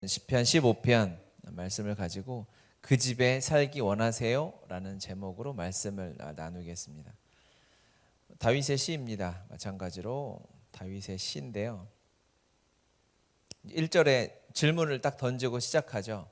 시편 15편 말씀을 가지고 그 집에 살기 원하세요? 라는 제목으로 말씀을 나누겠습니다. 다윗의 시입니다. 마찬가지로 다윗의 시인데요. 1절에 질문을 딱 던지고 시작하죠.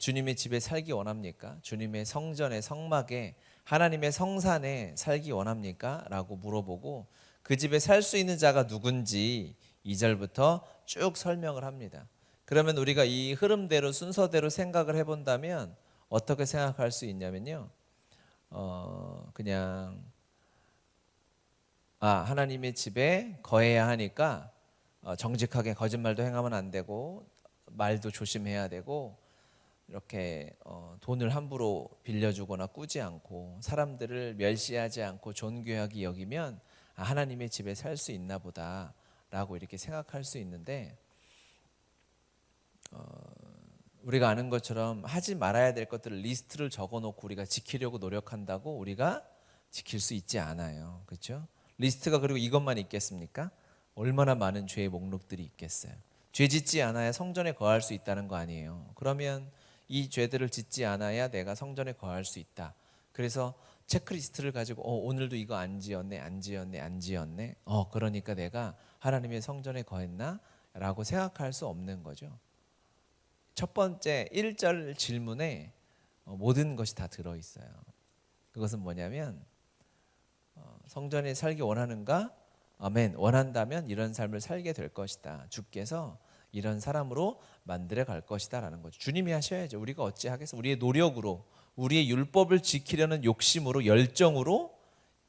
주님의 집에 살기 원합니까? 주님의 성전의 성막에 하나님의 성산에 살기 원합니까? 라고 물어보고 그 집에 살 수 있는 자가 누군지 2절부터 쭉 설명을 합니다. 그러면 우리가 이 흐름대로 순서대로 생각을 해본다면 어떻게 생각할 수 있냐면요. 그냥 하나님의 집에 거해야 하니까 정직하게 거짓말도 행하면 안 되고 말도 조심해야 되고 이렇게 돈을 함부로 빌려주거나 꾸지 않고 사람들을 멸시하지 않고 존귀하게 여기면 하나님의 집에 살 수 있나 보다라고 이렇게 생각할 수 있는데 우리가 아는 것처럼 하지 말아야 될 것들을 리스트를 적어놓고 우리가 지키려고 노력한다고 우리가 지킬 수 있지 않아요. 그렇죠? 리스트가 그리고 이것만 있겠습니까? 얼마나 많은 죄의 목록들이 있겠어요. 죄 짓지 않아야 성전에 거할 수 있다는 거 아니에요. 그러면 이 죄들을 짓지 않아야 내가 성전에 거할 수 있다. 그래서 체크리스트를 가지고 오늘도 이거 안 지었네, 안 지었네, 안 지었네. 그러니까 내가 하나님의 성전에 거했나? 라고 생각할 수 없는 거죠. 첫 번째 1절 질문에 모든 것이 다 들어있어요. 그것은 뭐냐면 성전에 살기 원하는가? 아멘. 원한다면 이런 삶을 살게 될 것이다. 주께서 이런 사람으로 만들어 갈 것이다 라는 거죠. 주님이 하셔야죠. 우리가 어찌하겠어. 우리의 노력으로 우리의 율법을 지키려는 욕심으로 열정으로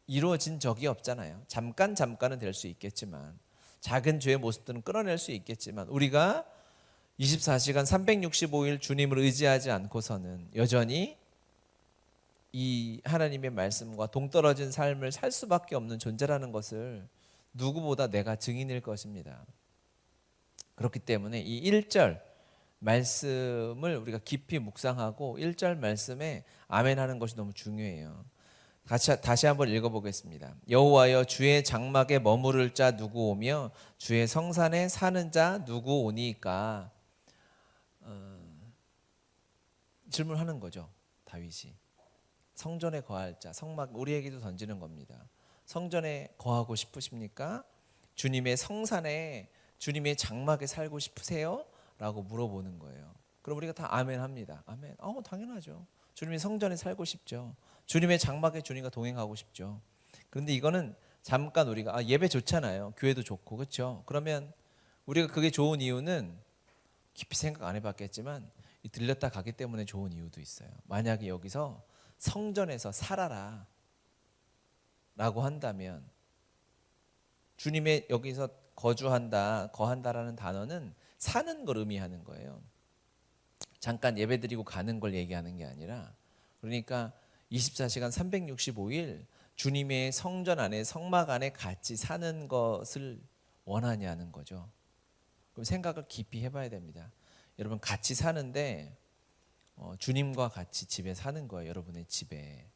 이루어진 적이 없잖아요. 잠깐은 될 수 있겠지만 작은 죄의 모습들은 끌어낼 수 있겠지만 우리가 24시간 365일 주님을 의지하지 않고서는 여전히 이 하나님의 말씀과 동떨어진 삶을 살 수밖에 없는 존재라는 것을 누구보다 내가 증인일 것입니다. 그렇기 때문에 이 1절 말씀을 우리가 깊이 묵상하고 1절 말씀에 아멘하는 것이 너무 중요해요. 다시 한번 읽어보겠습니다. 여호와여 주의 장막에 머무를 자 누구 오며 주의 성산에 사는 자 누구 오니까. 질문하는 거죠. 다윗이 성전에 거할 자, 성막 우리에게도 던지는 겁니다. 성전에 거하고 싶으십니까? 주님의 성산에 주님의 장막에 살고 싶으세요? 라고 물어보는 거예요. 그럼 우리가 다 아멘 합니다. 아멘. 당연하죠. 주님의 성전에 살고 싶죠. 주님의 장막에 주님과 동행하고 싶죠. 그런데 이거는 잠깐 우리가 예배 좋잖아요. 교회도 좋고 그렇죠. 그러면 우리가 그게 좋은 이유는 깊이 생각 안 해봤겠지만 들렸다 가기 때문에 좋은 이유도 있어요. 만약에 여기서 성전에서 살아라 라고 한다면 주님의 여기서 거한다라는 단어는 사는 걸 의미하는 거예요. 잠깐 예배드리고 가는 걸 얘기하는 게 아니라 그러니까 24시간 365일 주님의 성전 안에 성막 안에 같이 사는 것을 원하냐는 거죠. 그럼 생각을 깊이 해봐야 됩니다. 여러분 같이 사는데 주님과 같이 집에 사는 거예요. 여러분의 집에.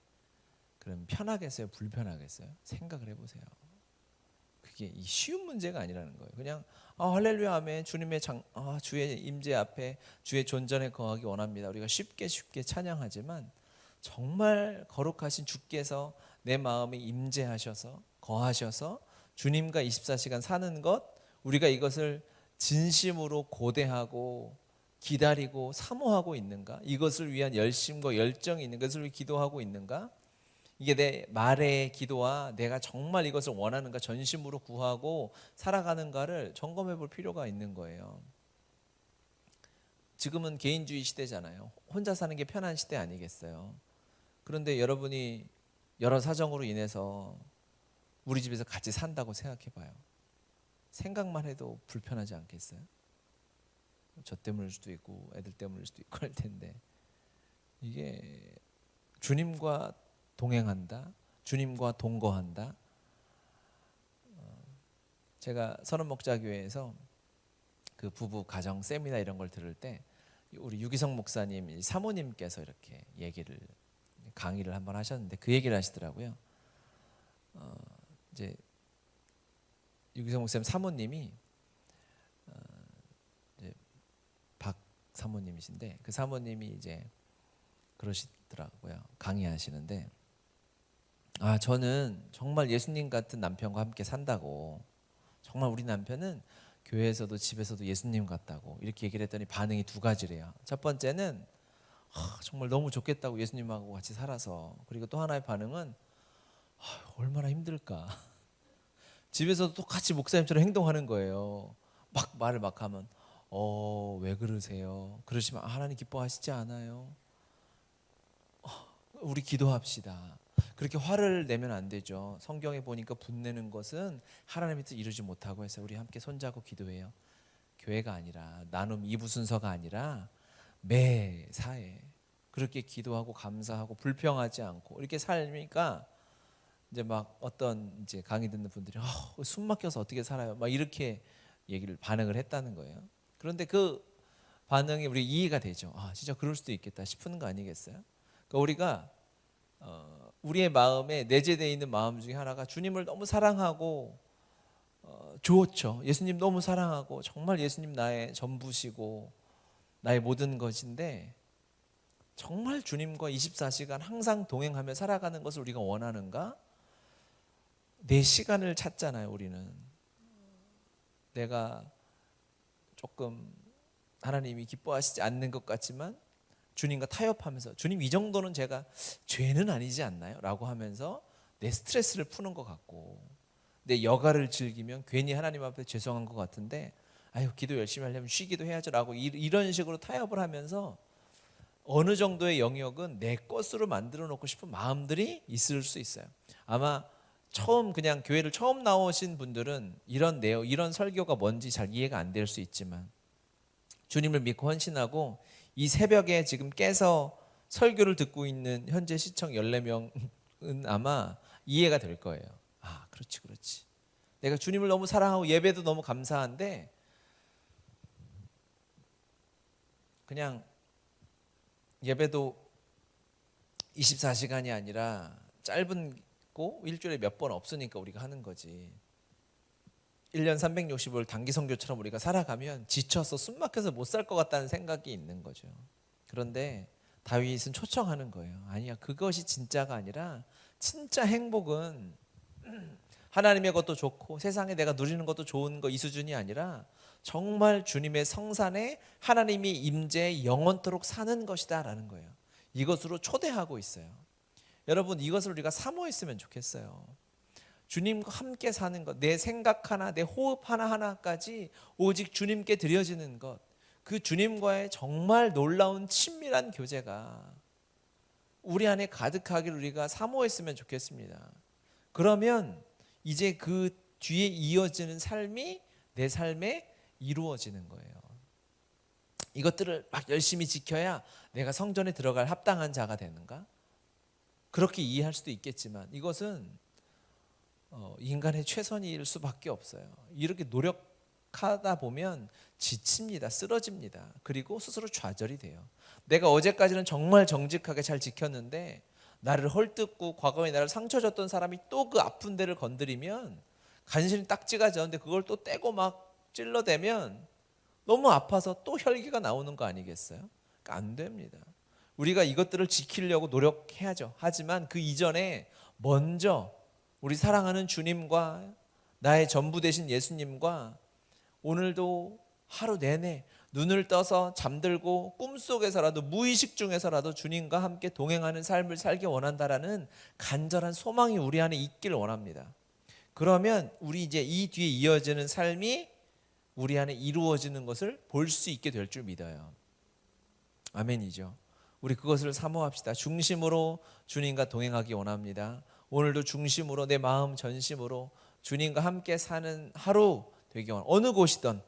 그럼 편하겠어요? 불편하겠어요? 생각을 해보세요. 그게 쉬운 문제가 아니라는 거예요. 그냥 할렐루야 아멘 주님의 주의 임재 앞에 주의 존전에 거하기 원합니다. 우리가 쉽게 찬양하지만 정말 거룩하신 주께서 내 마음에 임재하셔서 거하셔서 주님과 24시간 사는 것 우리가 이것을 진심으로 고대하고 기다리고 사모하고 있는가? 이것을 위한 열심과 열정이 있는 것을 위해 기도하고 있는가? 이게 내 말의 기도와 내가 정말 이것을 원하는가 전심으로 구하고 살아가는가를 점검해 볼 필요가 있는 거예요. 지금은 개인주의 시대잖아요. 혼자 사는 게 편한 시대 아니겠어요? 그런데 여러분이 여러 사정으로 인해서 우리 집에서 같이 산다고 생각해 봐요. 생각만 해도 불편하지 않겠어요? 저 때문일 수도 있고 애들 때문일 수도 있고 할 텐데 이게 주님과 동행한다, 주님과 동거한다. 제가 선원목자교회에서 그 부부 가정 세미나 이런 걸 들을 때 우리 유기성 목사님 사모님께서 이렇게 강의를 한번 하셨는데 그 얘기를 하시더라고요. 이제 유기성 목사님 사모님이 사모님이신데 그 사모님이 이제 그러시더라고요. 강의하시는데 저는 정말 예수님 같은 남편과 함께 산다고, 정말 우리 남편은 교회에서도 집에서도 예수님 같다고 이렇게 얘기를 했더니 반응이 두 가지래요. 첫 번째는 정말 너무 좋겠다고 예수님하고 같이 살아서. 그리고 또 하나의 반응은 얼마나 힘들까. 집에서도 똑같이 목사님처럼 행동하는 거예요. 막 말을 막 하면 왜 그러세요? 그러시면 하나님 기뻐하시지 않아요? 우리 기도합시다. 그렇게 화를 내면 안 되죠. 성경에 보니까 분내는 것은 하나님의 뜻 이루지 못하고 해서 우리 함께 손잡고 기도해요. 교회가 아니라 나눔 2부 순서가 아니라 매사에 그렇게 기도하고 감사하고 불평하지 않고 이렇게 살니까 이제 막 어떤 이제 강의 듣는 분들이 숨 막혀서 어떻게 살아요? 막 이렇게 반응을 했다는 거예요. 그런데 그 반응이 우리 이해가 되죠. 진짜 그럴 수도 있겠다 싶은 거 아니겠어요? 그러니까 우리가 우리의 마음에 내재되어 있는 마음 중에 하나가 주님을 너무 사랑하고 좋죠. 예수님 너무 사랑하고 정말 예수님 나의 전부시고 나의 모든 것인데 정말 주님과 24시간 항상 동행하며 살아가는 것을 우리가 원하는가? 내 시간을 찾잖아요. 우리는 내가 조금 하나님이 기뻐하시지 않는 것 같지만 주님과 타협하면서 주님 이 정도는 제가 죄는 아니지 않나요? 라고 하면서 내 스트레스를 푸는 것 같고 내 여가를 즐기면 괜히 하나님 앞에 죄송한 것 같은데 기도 열심히 하려면 쉬기도 해야죠 라고 이런 식으로 타협을 하면서 어느 정도의 영역은 내 것으로 만들어 놓고 싶은 마음들이 있을 수 있어요. 아마 그냥 교회를 처음 나오신 분들은 이런 내용, 이런 설교가 뭔지 잘 이해가 안 될 수 있지만 주님을 믿고 헌신하고 이 새벽에 지금 깨서 설교를 듣고 있는 현재 시청 14명은 아마 이해가 될 거예요. 그렇지. 내가 주님을 너무 사랑하고 예배도 너무 감사한데 그냥 예배도 24시간이 아니라 짧은 거 일주일에 몇 번 없으니까 우리가 하는 거지. 1년 365일 단기 선교처럼 우리가 살아가면 지쳐서 숨 막혀서 못 살 것 같다는 생각이 있는 거죠. 그런데 다윗은 초청하는 거예요. 아니야, 그것이 진짜가 아니라 진짜 행복은 하나님의 것도 좋고 세상에 내가 누리는 것도 좋은 거 이 수준이 아니라 정말 주님의 성산에 하나님이 임재에 영원토록 사는 것이다 라는 거예요. 이것으로 초대하고 있어요. 여러분, 이것을 우리가 사모했으면 좋겠어요. 주님과 함께 사는 것, 내 생각 하나, 내 호흡 하나하나까지 오직 주님께 드려지는 것, 그 주님과의 정말 놀라운 친밀한 교제가 우리 안에 가득하기를 우리가 사모했으면 좋겠습니다. 그러면 이제 그 뒤에 이어지는 삶이 내 삶에 이루어지는 거예요. 이것들을 막 열심히 지켜야 내가 성전에 들어갈 합당한 자가 되는가? 그렇게 이해할 수도 있겠지만 이것은 인간의 최선일 수밖에 없어요. 이렇게 노력하다 보면 지칩니다. 쓰러집니다. 그리고 스스로 좌절이 돼요. 내가 어제까지는 정말 정직하게 잘 지켰는데 나를 헐뜯고 과거에 나를 상처 줬던 사람이 또 그 아픈 데를 건드리면 간신히 딱지가 졌는데 그걸 또 떼고 막 찔러대면 너무 아파서 또 혈기가 나오는 거 아니겠어요? 그러니까 안 됩니다. 우리가 이것들을 지키려고 노력해야죠. 하지만 그 이전에 먼저 우리 사랑하는 주님과 나의 전부 되신 예수님과 오늘도 하루 내내 눈을 떠서 잠들고 꿈속에서라도 무의식 중에서라도 주님과 함께 동행하는 삶을 살기 원한다라는 간절한 소망이 우리 안에 있기를 원합니다. 그러면 우리 이제 이 뒤에 이어지는 삶이 우리 안에 이루어지는 것을 볼 수 있게 될 줄 믿어요. 아멘이죠. 우리 그것을 사모합시다. 중심으로 주님과 동행하기 원합니다. 오늘도 중심으로 내 마음 전심으로 주님과 함께 사는 하루 되기 원합니다. 어느 곳이든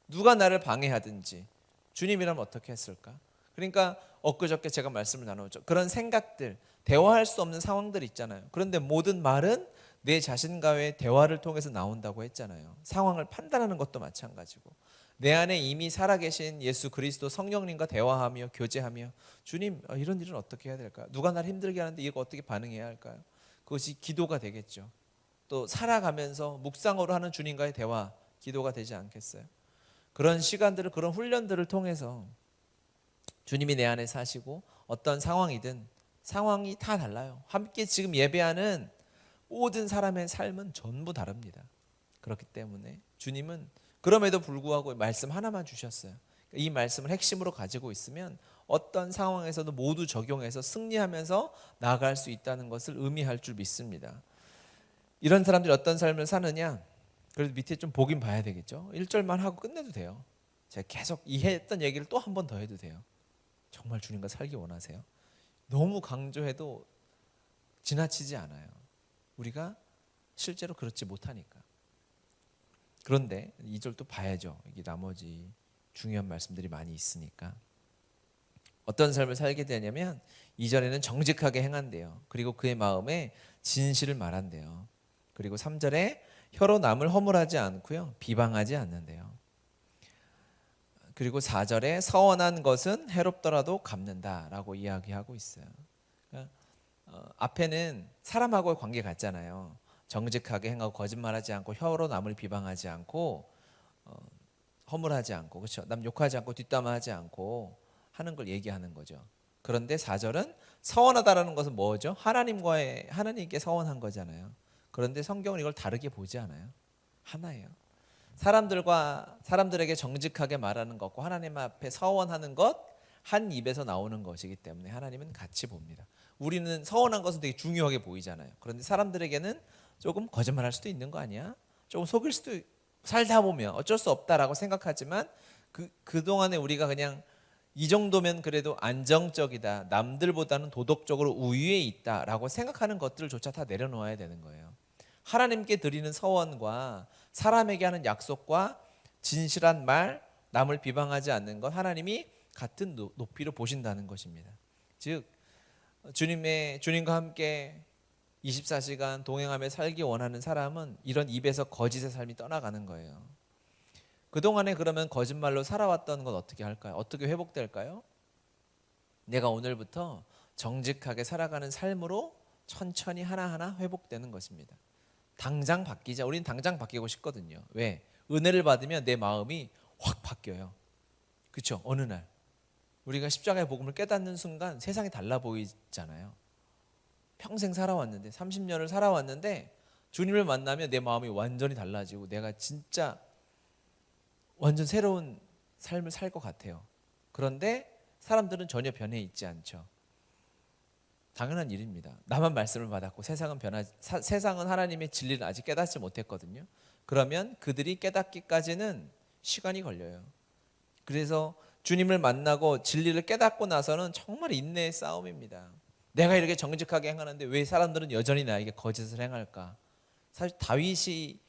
누가 나를 방해하든지 주님이라면 어떻게 했을까? 그러니까 엊그저께 제가 말씀을 나누었죠. 그런 생각들, 대화할 수 없는 상황들 있잖아요. 그런데 모든 말은 내 자신과의 대화를 통해서 나온다고 했잖아요. 상황을 판단하는 것도 마찬가지고 내 안에 이미 살아계신 예수 그리스도 성령님과 대화하며 교제하며 주님, 이런 일은 어떻게 해야 될까요? 누가 나를 힘들게 하는데 이거 어떻게 반응해야 할까요? 그것이 기도가 되겠죠. 또 살아가면서 묵상으로 하는 주님과의 대화, 기도가 되지 않겠어요? 그런 시간들을, 그런 훈련들을 통해서 주님이 내 안에 사시고 어떤 상황이든 상황이 다 달라요. 함께 지금 예배하는 모든 사람의 삶은 전부 다릅니다. 그렇기 때문에 주님은 그럼에도 불구하고 말씀 하나만 주셨어요. 이 말씀을 핵심으로 가지고 있으면 어떤 상황에서도 모두 적용해서 승리하면서 나아갈 수 있다는 것을 의미할 줄 믿습니다. 이런 사람들이 어떤 삶을 사느냐? 그래도 밑에 좀 보긴 봐야 되겠죠. 1절만 하고 끝내도 돼요. 제가 계속 이해했던 얘기를 또 한 번 더 해도 돼요. 정말 주님과 살기 원하세요? 너무 강조해도 지나치지 않아요. 우리가 실제로 그렇지 못하니까. 그런데 2절 또 봐야죠. 이게 나머지 중요한 말씀들이 많이 있으니까. 어떤 삶을 살게 되냐면 2절에는 정직하게 행한대요. 그리고 그의 마음에 진실을 말한대요. 그리고 3절에 혀로 남을 허물하지 않고요. 비방하지 않는데요. 그리고 4절에 서원한 것은 해롭더라도 갚는다라고 이야기하고 있어요. 그러니까 앞에는 사람하고의 관계 같잖아요. 정직하게 행하고 거짓말하지 않고 혀로 남을 비방하지 않고 허물하지 않고 그렇죠. 남 욕하지 않고 뒷담화하지 않고 하는 걸 얘기하는 거죠. 그런데 4절은 서원하다라는 것은 뭐죠? 하나님께 서원한 거잖아요. 그런데 성경은 이걸 다르게 보지 않아요. 하나예요. 사람들에게 정직하게 말하는 것과 하나님 앞에 서원하는 것 한 입에서 나오는 것이기 때문에 하나님은 같이 봅니다. 우리는 서원한 것은 되게 중요하게 보이잖아요. 그런데 사람들에게는 조금 거짓말할 수도 있는 거 아니야? 조금 속일 수도 살다 보면 어쩔 수 없다라고 생각하지만 그동안에 우리가 그냥 이 정도면 그래도 안정적이다. 남들보다는 도덕적으로 우위에 있다라고 생각하는 것들조차 다 내려놓아야 되는 거예요. 하나님께 드리는 서원과 사람에게 하는 약속과 진실한 말, 남을 비방하지 않는 것 하나님이 같은 높이로 보신다는 것입니다. 즉 주님과 함께 24시간 동행하며 살기 원하는 사람은 이런 입에서 거짓의 삶이 떠나가는 거예요. 그동안에 그러면 거짓말로 살아왔던 건 어떻게 할까요? 어떻게 회복될까요? 내가 오늘부터 정직하게 살아가는 삶으로 천천히 하나하나 회복되는 것입니다. 당장 바뀌자. 우리는 당장 바뀌고 싶거든요. 왜? 은혜를 받으면 내 마음이 확 바뀌어요. 그렇죠? 어느 날 우리가 십자가의 복음을 깨닫는 순간 세상이 달라 보이잖아요. 평생 살아왔는데 30년을 살아왔는데 주님을 만나면 내 마음이 완전히 달라지고 내가 진짜 완전 새로운 삶을 살 것 같아요. 그런데 사람들은 전혀 변해 있지 않죠. 당연한 일입니다. 나만 말씀을 받았고 세상은 하나님의 진리를 아직 깨닫지 못했거든요. 그러면 그들이 깨닫기까지는 시간이 걸려요. 그래서 주님을 만나고 진리를 깨닫고 나서는 정말 인내의 싸움입니다. 내가 이렇게 정직하게 행하는데 왜 사람들은 여전히 나에게 거짓을 행할까? 사실 다윗이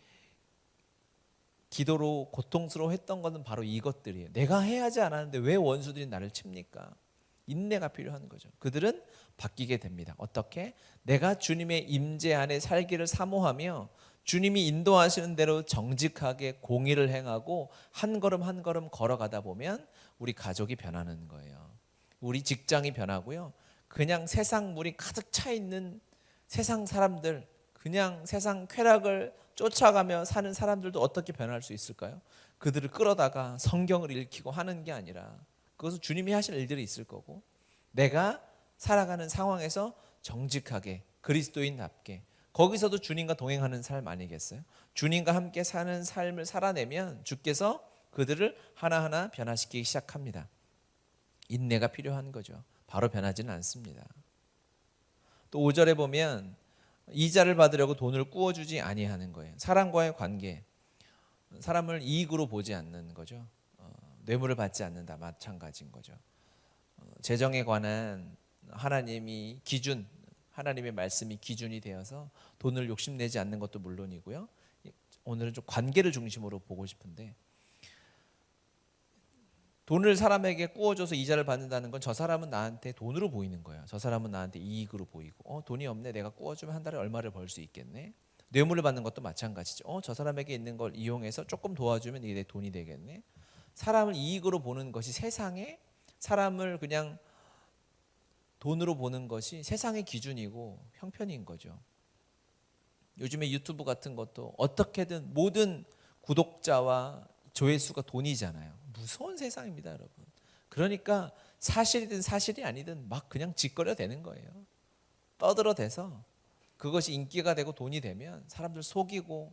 기도로 고통스러워했던 것은 바로 이것들이에요. 내가 해야지 않았는데 왜 원수들이 나를 칩니까? 인내가 필요한 거죠. 그들은 바뀌게 됩니다. 어떻게? 내가 주님의 임재 안에 살기를 사모하며 주님이 인도하시는 대로 정직하게 공의를 행하고 한 걸음 한 걸음 걸어가다 보면 우리 가족이 변하는 거예요. 우리 직장이 변하고요. 그냥 세상 물이 가득 차 있는 세상 사람들, 그냥 세상 쾌락을 쫓아가며 사는 사람들도 어떻게 변할 수 있을까요? 그들을 끌어다가 성경을 읽히고 하는 게 아니라 그것은 주님이 하실 일들이 있을 거고 내가 살아가는 상황에서 정직하게 그리스도인답게 거기서도 주님과 동행하는 삶 아니겠어요? 주님과 함께 사는 삶을 살아내면 주께서 그들을 하나하나 변화시키기 시작합니다. 인내가 필요한 거죠. 바로 변하지는 않습니다. 또 5절에 보면 이자를 받으려고 돈을 꾸어주지 아니하는 거예요. 사람과의 관계, 사람을 이익으로 보지 않는 거죠. 뇌물을 받지 않는다 마찬가지인 거죠. 재정에 관한 하나님이 기준, 하나님의 말씀이 기준이 되어서 돈을 욕심내지 않는 것도 물론이고요. 오늘은 좀 관계를 중심으로 보고 싶은데 돈을 사람에게 꾸어줘서 이자를 받는다는 건 저 사람은 나한테 돈으로 보이는 거예요. 저 사람은 나한테 이익으로 보이고 돈이 없네. 내가 꾸어주면 한 달에 얼마를 벌 수 있겠네. 뇌물을 받는 것도 마찬가지죠. 저 사람에게 있는 걸 이용해서 조금 도와주면 이게 내 돈이 되겠네. 사람을 이익으로 보는 것이 세상에 사람을 그냥 돈으로 보는 것이 세상의 기준이고 형편인 거죠. 요즘에 유튜브 같은 것도 어떻게든 모든 구독자와 조회수가 돈이잖아요. 무서운 세상입니다, 여러분. 그러니까 사실이든 사실이 아니든 막 그냥 짓거려 대는 거예요. 떠들어 대서 그것이 인기가 되고 돈이 되면 사람들 속이고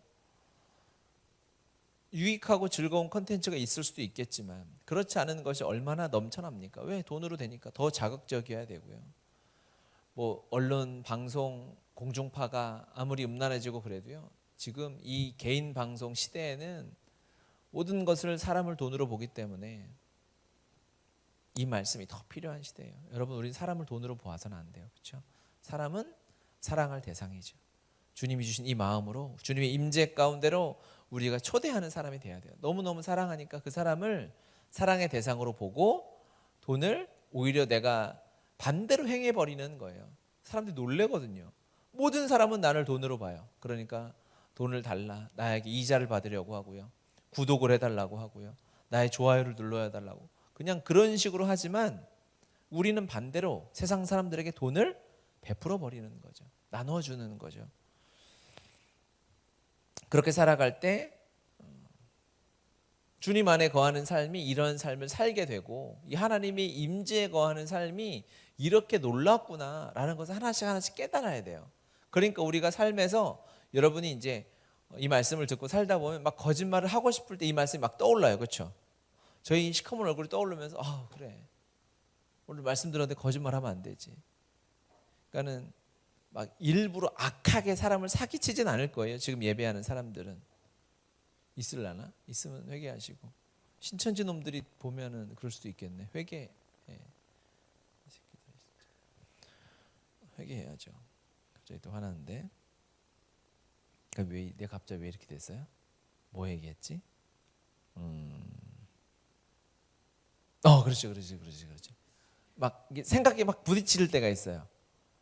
유익하고 즐거운 컨텐츠가 있을 수도 있겠지만 그렇지 않은 것이 얼마나 넘쳐납니까? 왜? 돈으로 되니까 더 자극적이어야 되고요. 뭐 언론, 방송, 공중파가 아무리 음란해지고 그래도요. 지금 이 개인 방송 시대에는 모든 것을 사람을 돈으로 보기 때문에 이 말씀이 더 필요한 시대예요. 여러분, 우리는 사람을 돈으로 보아서는 안 돼요. 그렇죠? 사람은 사랑할 대상이죠. 주님이 주신 이 마음으로 주님의 임재 가운데로 우리가 초대하는 사람이 돼야 돼요. 너무너무 사랑하니까 그 사람을 사랑의 대상으로 보고 돈을 오히려 내가 반대로 행해버리는 거예요. 사람들이 놀래거든요. 모든 사람은 나를 돈으로 봐요. 그러니까 돈을 달라, 나에게 이자를 받으려고 하고요. 구독을 해달라고 하고요. 나의 좋아요를 눌러달라고. 그냥 그런 식으로 하지만 우리는 반대로 세상 사람들에게 돈을 베풀어 버리는 거죠. 나눠주는 거죠. 그렇게 살아갈 때 주님 안에 거하는 삶이 이런 삶을 살게 되고 이 하나님의 임재에 거하는 삶이 이렇게 놀랍구나라는 것을 하나씩 하나씩 깨달아야 돼요. 그러니까 우리가 삶에서 여러분이 이제 이 말씀을 듣고 살다 보면 막 거짓말을 하고 싶을 때 이 말씀이 막 떠올라요. 그렇죠? 저희 시커먼 얼굴이 떠오르면서 그래. 오늘 말씀 들었는데 거짓말하면 안 되지. 그러니까는 막 일부러 악하게 사람을 사기치진 않을 거예요. 지금 예배하는 사람들은. 있을라나? 있으면 회개하시고. 신천지 놈들이 보면은 그럴 수도 있겠네. 회개. 회개해야죠. 갑자기 또 화나는데. 그러니까 내가 갑자기 왜 이렇게 됐어요? 뭐 얘기했지? 그렇지. 막 생각이 막 부딪힐 때가 있어요.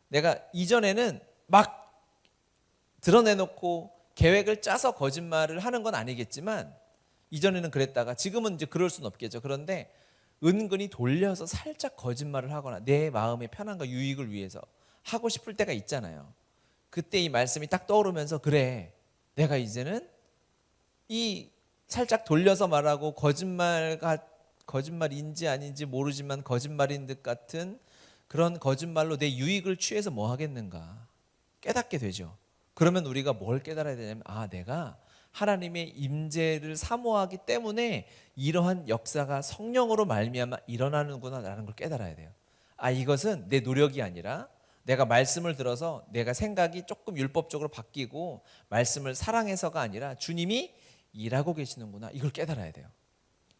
내가 이전에는 막 드러내놓고 계획을 짜서 거짓말을 하는 건 아니겠지만 이전에는 그랬다가 지금은 이제 그럴 수는 없겠죠. 그런데 은근히 돌려서 살짝 거짓말을 하거나 내 마음의 편안과 유익을 위해서 하고 싶을 때가 있잖아요. 그때 이 말씀이 딱 떠오르면서 그래, 내가 이제는 이 살짝 돌려서 말하고 거짓말인지 아닌지 모르지만 거짓말인 듯 같은 그런 거짓말로 내 유익을 취해서 뭐 하겠는가 깨닫게 되죠. 그러면 우리가 뭘 깨달아야 되냐면 내가 하나님의 임재를 사모하기 때문에 이러한 역사가 성령으로 말미암아 일어나는구나라는 걸 깨달아야 돼요. 이것은 내 노력이 아니라 내가 말씀을 들어서 내가 생각이 조금 율법적으로 바뀌고 말씀을 사랑해서가 아니라 주님이 일하고 계시는구나, 이걸 깨달아야 돼요.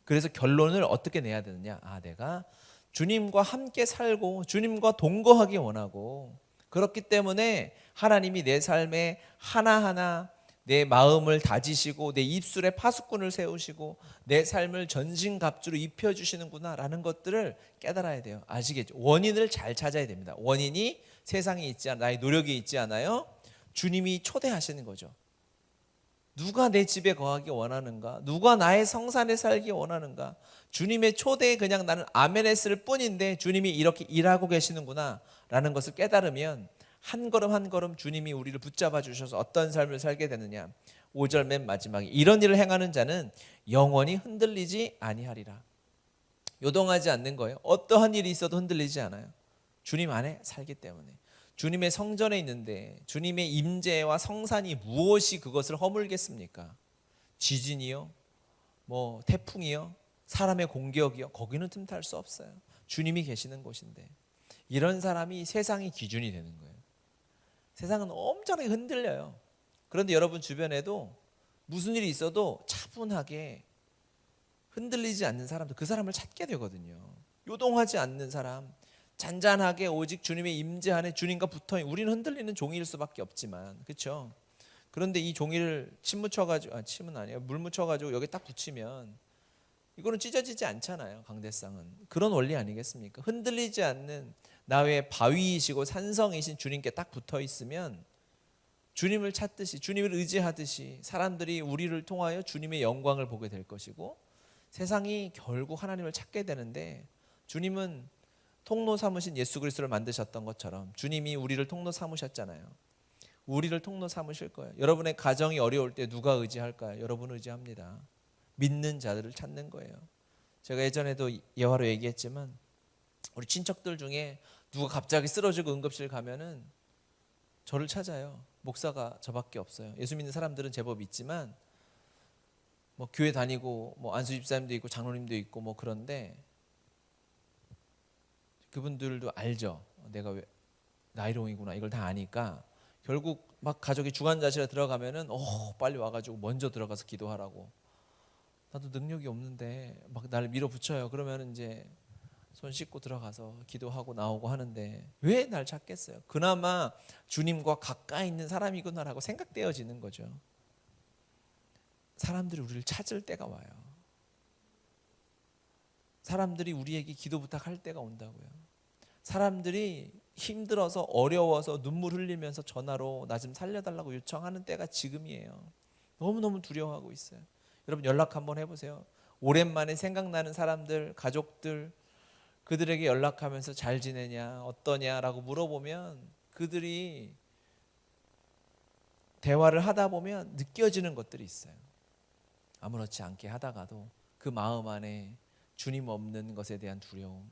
그래서 결론을 어떻게 내야 되느냐? 내가 주님과 함께 살고 주님과 동거하기 원하고 그렇기 때문에 하나님이 내 삶에 하나하나 내 마음을 다지시고 내 입술에 파수꾼을 세우시고 내 삶을 전신갑주로 입혀주시는구나 라는 것들을 깨달아야 돼요. 아시겠죠? 원인을 잘 찾아야 됩니다. 원인이 세상에 있지 않아, 나의 노력이 있지 않아요. 주님이 초대하시는 거죠. 누가 내 집에 거하기 원하는가? 누가 나의 성산에 살기 원하는가? 주님의 초대에 그냥 나는 아멘 했을 뿐인데 주님이 이렇게 일하고 계시는구나 라는 것을 깨달으면 한 걸음 한 걸음 주님이 우리를 붙잡아 주셔서 어떤 삶을 살게 되느냐. 5절 맨 마지막에 이런 일을 행하는 자는 영원히 흔들리지 아니하리라. 요동하지 않는 거예요. 어떠한 일이 있어도 흔들리지 않아요. 주님 안에 살기 때문에. 주님의 성전에 있는데 주님의 임재와 성산이 무엇이 그것을 허물겠습니까? 지진이요? 태풍이요? 사람의 공격이요? 거기는 틈탈 수 없어요. 주님이 계시는 곳인데 이런 사람이 세상이 기준이 되는 거예요. 세상은 엄청나게 흔들려요. 그런데 여러분 주변에도 무슨 일이 있어도 차분하게 흔들리지 않는 사람들, 그 사람을 찾게 되거든요. 요동하지 않는 사람, 잔잔하게 오직 주님의 임재 안에 주님과 붙어, 우리는 흔들리는 종일 수밖에 없지만, 그렇죠? 그런데 이 종이를 물 묻혀가지고 여기 딱 붙이면 이거는 찢어지지 않잖아요. 강대상은 그런 원리 아니겠습니까? 흔들리지 않는 나의 바위이시고 산성이신 주님께 딱 붙어 있으면 주님을 찾듯이, 주님을 의지하듯이 사람들이 우리를 통하여 주님의 영광을 보게 될 것이고 세상이 결국 하나님을 찾게 되는데, 주님은 통로 삼으신 예수 그리스도를 만드셨던 것처럼 주님이 우리를 통로 삼으셨잖아요. 우리를 통로 삼으실 거예요. 여러분의 가정이 어려울 때 누가 의지할까요? 여러분 우리 친척들 중에 누가 갑자기 쓰러지고 응급실 가면은 저를 찾아요. 목사가 저밖에 없어요. 예수 믿는 사람들은 제법 있지만 뭐 교회 다니고 뭐 안수 집사님도 있고 장로님도 있고 뭐 그런데 그분들도 알죠. 내가 왜 나이롱이구나 이걸 다 아니까 결국 막 가족이 중환자실에 들어가면은 빨리 와가지고 먼저 들어가서 기도하라고. 나도 능력이 없는데 막 나를 밀어붙여요. 그러면 이제 손 씻고 들어가서 기도하고 나오고 하는데 왜 날 찾겠어요? 그나마 주님과 가까이 있는 사람이구나라고 생각되어지는 거죠. 사람들이 우리를 찾을 때가 와요. 사람들이 우리에게 기도 부탁할 때가 온다고요. 사람들이 힘들어서 어려워서 눈물 흘리면서 전화로 나 좀 살려달라고 요청하는 때가 지금이에요. 너무너무 두려워하고 있어요. 여러분 연락 한번 해보세요. 오랜만에 생각나는 사람들, 가족들, 그들에게 연락하면서 잘 지내냐, 어떠냐라고 물어보면 그들이 대화를 하다 보면 느껴지는 것들이 있어요. 아무렇지 않게 하다가도 그 마음 안에 주님 없는 것에 대한 두려움.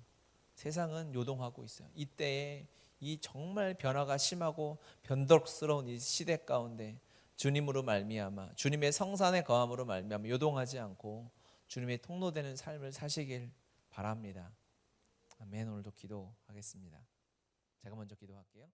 세상은 요동하고 있어요. 이때에 이 정말 변화가 심하고 변덕스러운 이 시대 가운데 주님으로 말미암아 주님의 성산의 거함으로 말미암아 요동하지 않고 주님의 통로되는 삶을 사시길 바랍니다. 아멘. 오늘도 기도하겠습니다. 제가 먼저 기도할게요.